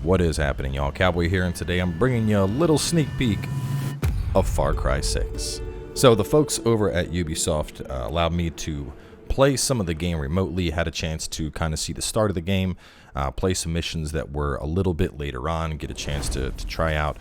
What is happening, y'all? Cowboy here, and today I'm bringing you a little sneak peek of Far Cry 6. So the folks over at Ubisoft allowed me to play some of the game remotely, had a chance to kind of see the start of the game, play some missions that were a little bit later on, get a chance to try out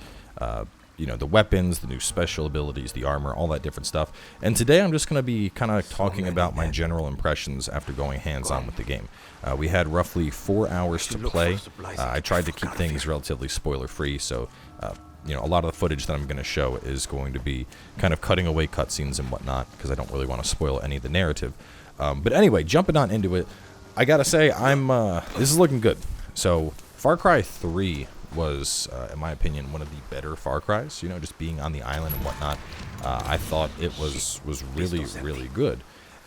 you know, the weapons, the new special abilities, the armor, all that different stuff. And today I'm just going to be kind of talking about my general impressions after going hands-on with the game. We had roughly 4 hours to play. I tried to keep things relatively spoiler-free, so you know, a lot of the footage that I'm going to show is going to be kind of cutting away cutscenes and whatnot, because I don't really want to spoil any of the narrative. But anyway, jumping on into it, I gotta say, this is looking good. So, Far Cry 3 was, in my opinion, one of the better Far Cries, you know, just being on the island and whatnot. I thought it was really, really good.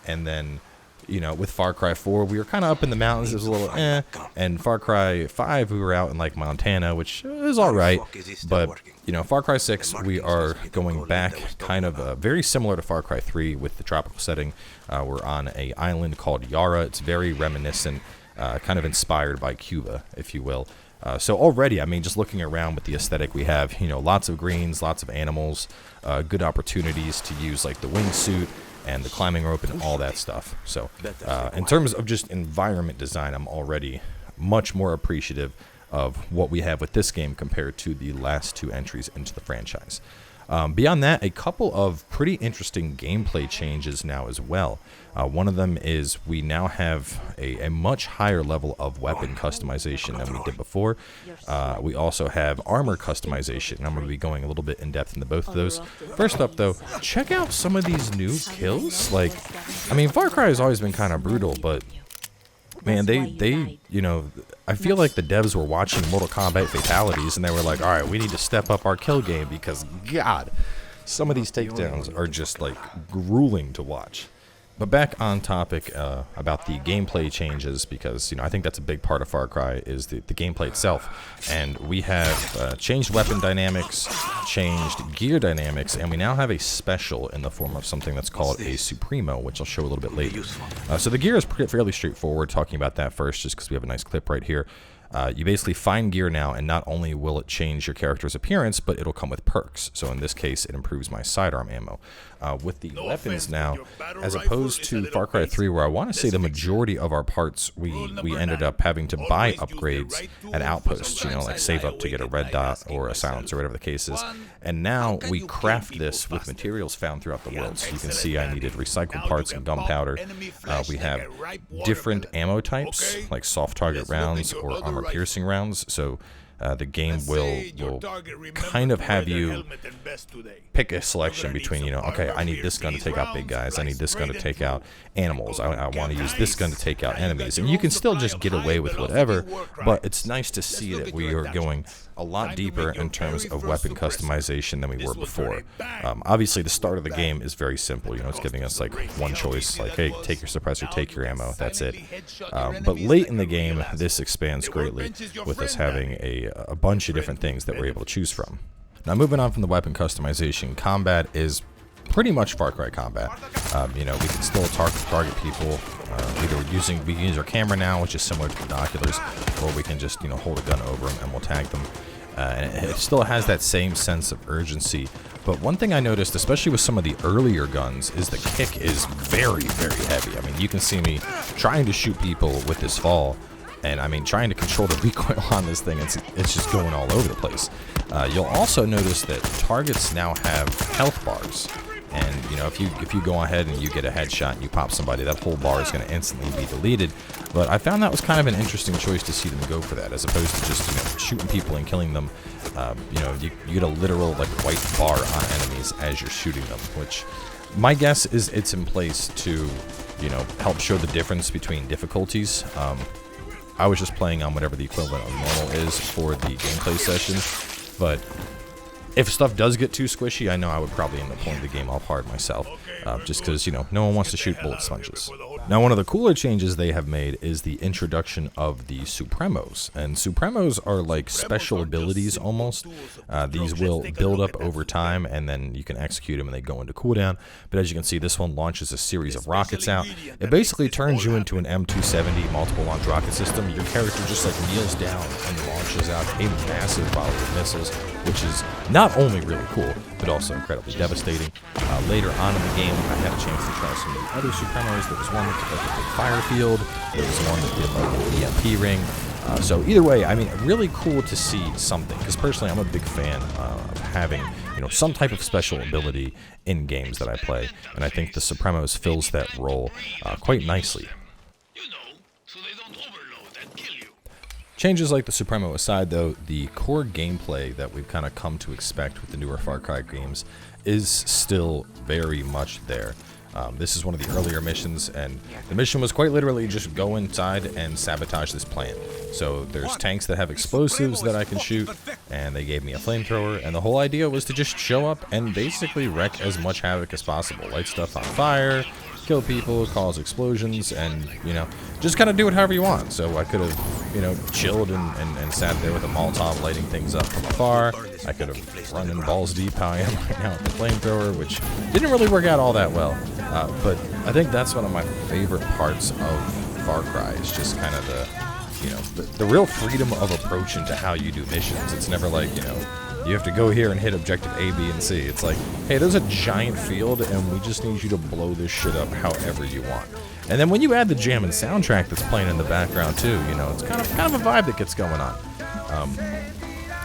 And then, you know, with Far Cry 4, we were kind of up in the mountains, it was a little and Far Cry 5, we were out in, like, Montana, which is alright, but, you know, Far Cry 6, we are going back kind of very similar to Far Cry 3 with the tropical setting. We're on an island called Yara. It's very reminiscent, kind of inspired by Cuba, if you will. So already, I mean, just looking around with the aesthetic we have, you know, lots of greens, lots of animals, good opportunities to use, like, the wingsuit and the climbing rope and all that stuff. So in terms of just environment design, I'm already much more appreciative of what we have with this game compared to the last two entries into the franchise. Beyond that, a couple of pretty interesting gameplay changes now as well. One of them is we now have a much higher level of weapon customization than we did before. We also have armor customization, and I'm going to be going a little bit in depth into both of those. First up, though, check out some of these new kills. Like, I mean, Far Cry has always been kind of brutal, but man, they, you know, I feel like the devs were watching Mortal Kombat fatalities, and they were like, all right, we need to step up our kill game, because, God, some of these takedowns are just, like, grueling to watch. But back on topic about the gameplay changes, because, you know, I think that's a big part of Far Cry is the gameplay itself. And we have changed weapon dynamics, changed gear dynamics, and we now have a special in the form of something that's called a Supremo, which I'll show a little bit later. So the gear is fairly straightforward, talking about that first, just because we have a nice clip right here. You basically find gear now, and not only will it change your character's appearance, but it'll come with perks. So in this case, it improves my sidearm ammo. With the weapons now, as opposed to Far Cry 3, where I want to say the majority of our parts, we ended up having to buy upgrades at outposts, you know, like save up to get a red dot or a silencer, or whatever the case is. And now we craft this with materials found throughout the world. So you can see I needed recycled parts and gunpowder. We have different ammo types, like soft target rounds or armor piercing rounds. So the game will kind of have you pick a selection between, you know, okay, I need this gun to take out big guys, I need this gun to take out animals, I want to use this gun to take out enemies, and you can still just get away with whatever, but it's nice to see that we are going a lot deeper in terms of weapon customization than we were before. Obviously, the start of the game is very simple, you know, it's giving us like one choice, like, hey, take your suppressor, take your ammo, that's it. But late in the game, this expands greatly with us having a bunch of different things that we're able to choose from. Now, moving on from the weapon customization, combat is pretty much Far Cry combat. You know, we can still target people. We can use our camera now, which is similar to binoculars, or we can just, you know, hold a gun over them and we'll tag them. And it still has that same sense of urgency. But one thing I noticed, especially with some of the earlier guns, is the kick is very, very heavy. I mean, you can see me trying to shoot people with this fall, and I mean, trying to control the recoil on this thing, it's just going all over the place. You'll also notice that targets now have health bars. And, you know, if you go ahead and you get a headshot and you pop somebody, that whole bar is going to instantly be deleted. But I found that was kind of an interesting choice to see them go for that, as opposed to just, you know, shooting people and killing them. You know, you get a literal, like, white bar on enemies as you're shooting them, which my guess is it's in place to, you know, help show the difference between difficulties. I was just playing on whatever the equivalent of normal is for the gameplay session, but if stuff does get too squishy, I know I would probably end up pulling the game off hard myself, just because, you know, no one wants to shoot bullet sponges. Now, one of the cooler changes they have made is the introduction of the Supremos. And Supremos are like special abilities almost. These will build up over time, and then you can execute them and they go into cooldown. But as you can see, this one launches a series of rockets out. It basically turns you into an M270 multiple launch rocket system. Your character just like kneels down and launches out a massive volley of missiles, which is not only really cool, but also incredibly devastating. Later on in the game, I had a chance to try some of the other Supremos. There was one that did like a big fire field. There was one that did like an EMP ring. So either way, I mean, really cool to see something, because personally I'm a big fan of having, you know, some type of special ability in games that I play, and I think the Supremos fills that role quite nicely. Changes like the Supremo aside, though, the core gameplay that we've kind of come to expect with the newer Far Cry games is still very much there. This is one of the earlier missions, and the mission was quite literally just go inside and sabotage this plant. So there's tanks that have explosives that I can shoot, and they gave me a flamethrower, and the whole idea was to just show up and basically wreak as much havoc as possible. Light stuff on fire, kill people, cause explosions, and, you know, just kind of do it however you want. So I could have, you know, chilled and sat there with a Molotov lighting things up from afar. I could have run in balls deep how I am right now with the flamethrower, which didn't really work out all that well. But I think that's one of my favorite parts of Far Cry, is just kind of the, you know, the real freedom of approach into how you do missions. It's never like, you know, you have to go here and hit objective A, B, and C. It's like, hey, there's a giant field, and we just need you to blow this shit up however you want. And then when you add the jamming soundtrack that's playing in the background too, you know, it's kind of a vibe that gets going on.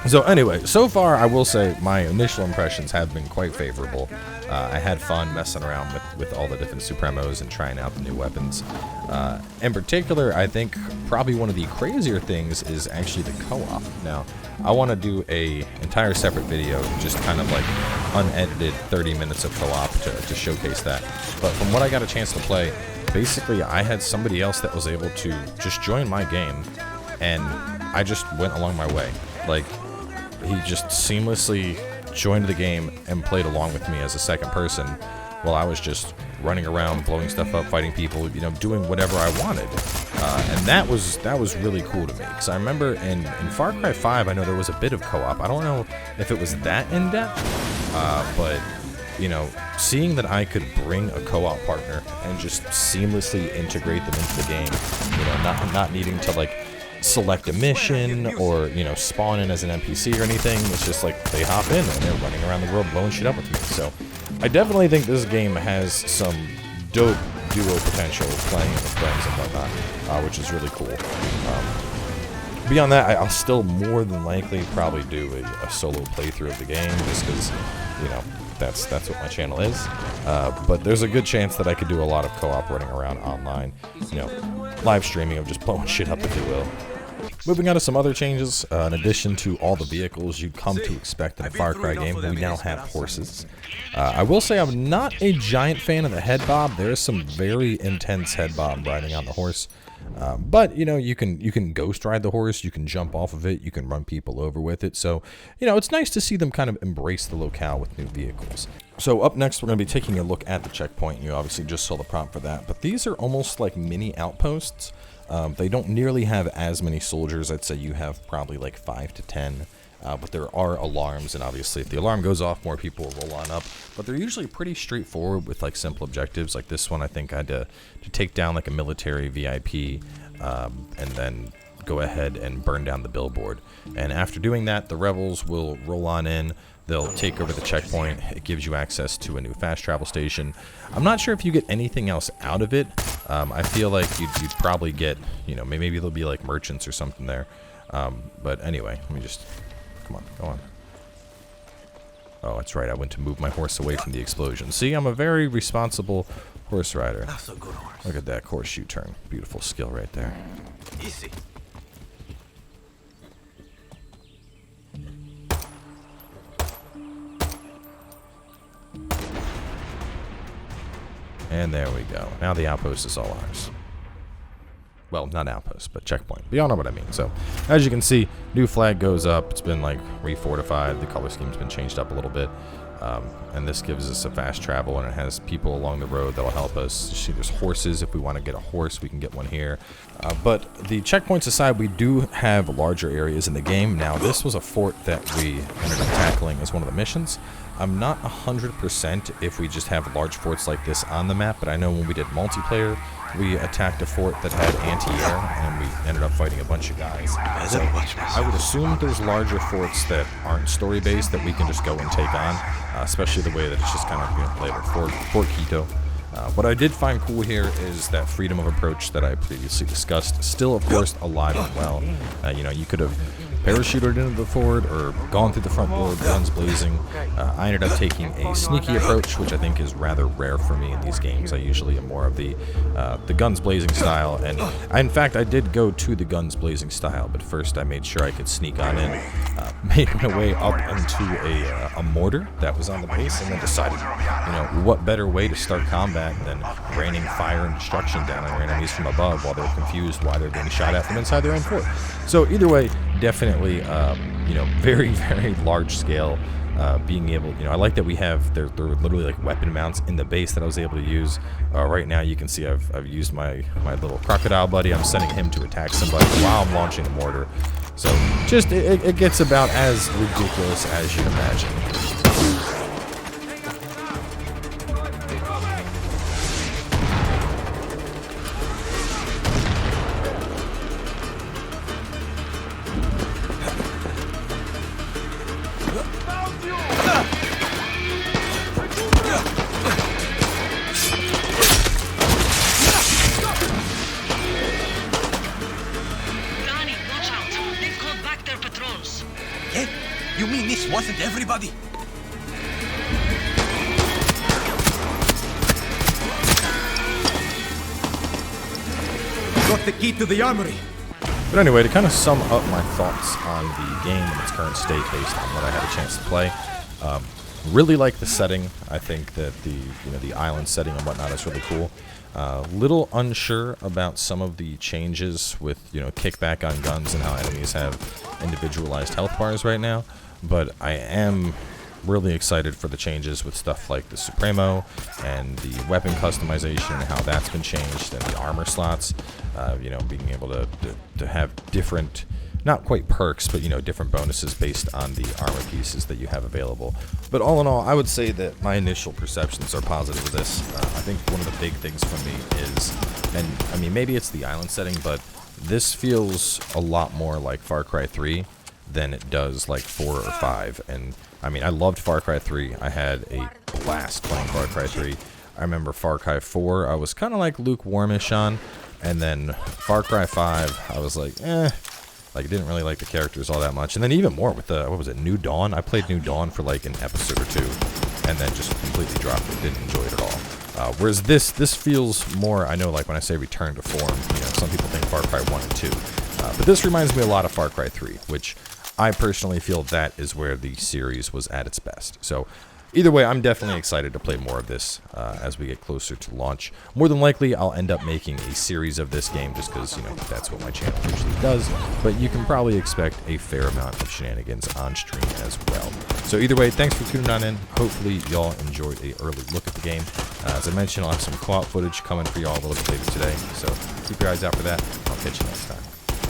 So anyway, so far I will say my initial impressions have been quite favorable. I had fun messing around with all the different Supremos and trying out the new weapons. In particular, I think probably one of the crazier things is actually the co-op. Now, I want to do a entire separate video, just kind of like unedited 30 minutes of co-op to showcase that. But from what I got a chance to play, basically I had somebody else that was able to just join my game, and I just went along my way. Like, he just seamlessly joined the game and played along with me as a second person while I was just running around, blowing stuff up, fighting people, you know, doing whatever I wanted. And that was really cool to me, because I remember in Far Cry 5, I know there was a bit of co-op. I don't know if it was that in-depth, but, you know, seeing that I could bring a co-op partner and just seamlessly integrate them into the game, you know, not needing to, like, select a mission or, you know, spawn in as an NPC or anything. It's just like they hop in and they're running around the world blowing shit up with me. So I definitely think this game has some dope duo potential playing with friends and whatnot, which is really cool. Beyond that, I'll still more than likely probably do a solo playthrough of the game, just because, you know, that's what my channel is. But there's a good chance that I could do a lot of co-op running around online, you know, live streaming of just blowing shit up, if you will. Moving on to some other changes, in addition to all the vehicles you'd come to expect in a Far Cry game, we now have horses. I will say I'm not a giant fan of the head bob. There's some very intense head bob riding on the horse. But, you know, you can ghost ride the horse, you can jump off of it, you can run people over with it. So, you know, it's nice to see them kind of embrace the locale with new vehicles. So up next, we're going to be taking a look at the checkpoint. You obviously just saw the prompt for that, but these are almost like mini outposts. They don't nearly have as many soldiers. I'd say you have probably like 5 to 10. But there are alarms, and obviously if the alarm goes off, more people will roll on up. But they're usually pretty straightforward with like simple objectives. Like this one, I think I had to take down like a military VIP, and then go ahead and burn down the billboard. And after doing that, the rebels will roll on in. They'll take over the checkpoint. It gives you access to a new fast travel station. I'm not sure if you get anything else out of it. I feel like you'd probably get, you know, maybe there'll be like merchants or something there. But anyway, let me just... Come on, go on. Oh, that's right. I went to move my horse away from the explosion. See, I'm a very responsible horse rider. That's a good horse. Look at that horseshoe turn. Beautiful skill right there. Easy. And there we go. Now the outpost is all ours. Well, not outpost, but checkpoint. But y'all know what I mean. So, as you can see, new flag goes up. It's been like refortified. The color scheme's been changed up a little bit. and this gives us a fast travel, and it has people along the road that'll help us. You see, there's horses. If we want to get a horse, we can get one here. But the checkpoints aside, we do have larger areas in the game. Now, this was a fort that we ended up tackling as one of the missions. I'm not 100% if we just have large forts like this on the map, but I know when we did multiplayer, we attacked a fort that had anti-air, and we ended up fighting a bunch of guys. So I would assume there's larger forts that aren't story-based that we can just go and take on, especially the way that it's just kind of playable. Fort Quito. What I did find cool here is that freedom of approach that I previously discussed, still of course alive and well. You know, you could have parachuted into the fort or gone through the front door, guns blazing. I ended up taking a sneaky approach, which I think is rather rare for me in these games. I usually am more of the guns blazing style, and in fact I did go to the guns blazing style, but first I made sure I could sneak on in, made my way up into a mortar that was on the base, and then decided, you know, what better way to start combat than raining fire and destruction down on your enemies from above while they're confused why they're being shot at from inside their own fort. So either way, definitely, you know, very, very large scale. Being able, you know, I like that we have, they're literally like weapon mounts in the base that I was able to use. Right now you can see I've used my little crocodile buddy. I'm sending him to attack somebody while I'm launching the mortar. So just, it gets about as ridiculous as you'd imagine. You mean this wasn't everybody? Got the key to the armory. But anyway, to kind of sum up my thoughts on the game in its current state based on what I had a chance to play, really like the setting. I think that the island setting and whatnot is really cool. Little unsure about some of the changes with, you know, kickback on guns and how enemies have individualized health bars right now, but I am really excited for the changes with stuff like the Supremo and the weapon customization and how that's been changed, and the armor slots, you know, being able to have different, not quite perks, but, you know, different bonuses based on the armor pieces that you have available. But all in all, I would say that my initial perceptions are positive of this. I think one of the big things for me is, and I mean, maybe it's the island setting, but this feels a lot more like Far Cry 3 than it does like 4 or 5. And I mean, I loved Far Cry 3. I had a blast playing Far Cry 3. I remember Far Cry 4, I was kind of like lukewarmish on, and then Far Cry 5, I was like, like, I didn't really like the characters all that much. And then even more with the, what was it, New Dawn? I played New Dawn for like an episode or two, and then just completely dropped it. Didn't enjoy it at all. Whereas this feels more, I know, like when I say return to form, you know, some people think Far Cry 1 and 2. But this reminds me a lot of Far Cry 3, which I personally feel that is where the series was at its best. So either way, I'm definitely excited to play more of this as we get closer to launch. More than likely, I'll end up making a series of this game just because, you know, that's what my channel usually does. But you can probably expect a fair amount of shenanigans on stream as well. So either way, thanks for tuning on in. Hopefully, y'all enjoyed an early look at the game. As I mentioned, I'll have some co-op footage coming for y'all a little bit later today. So keep your eyes out for that. I'll catch you next time.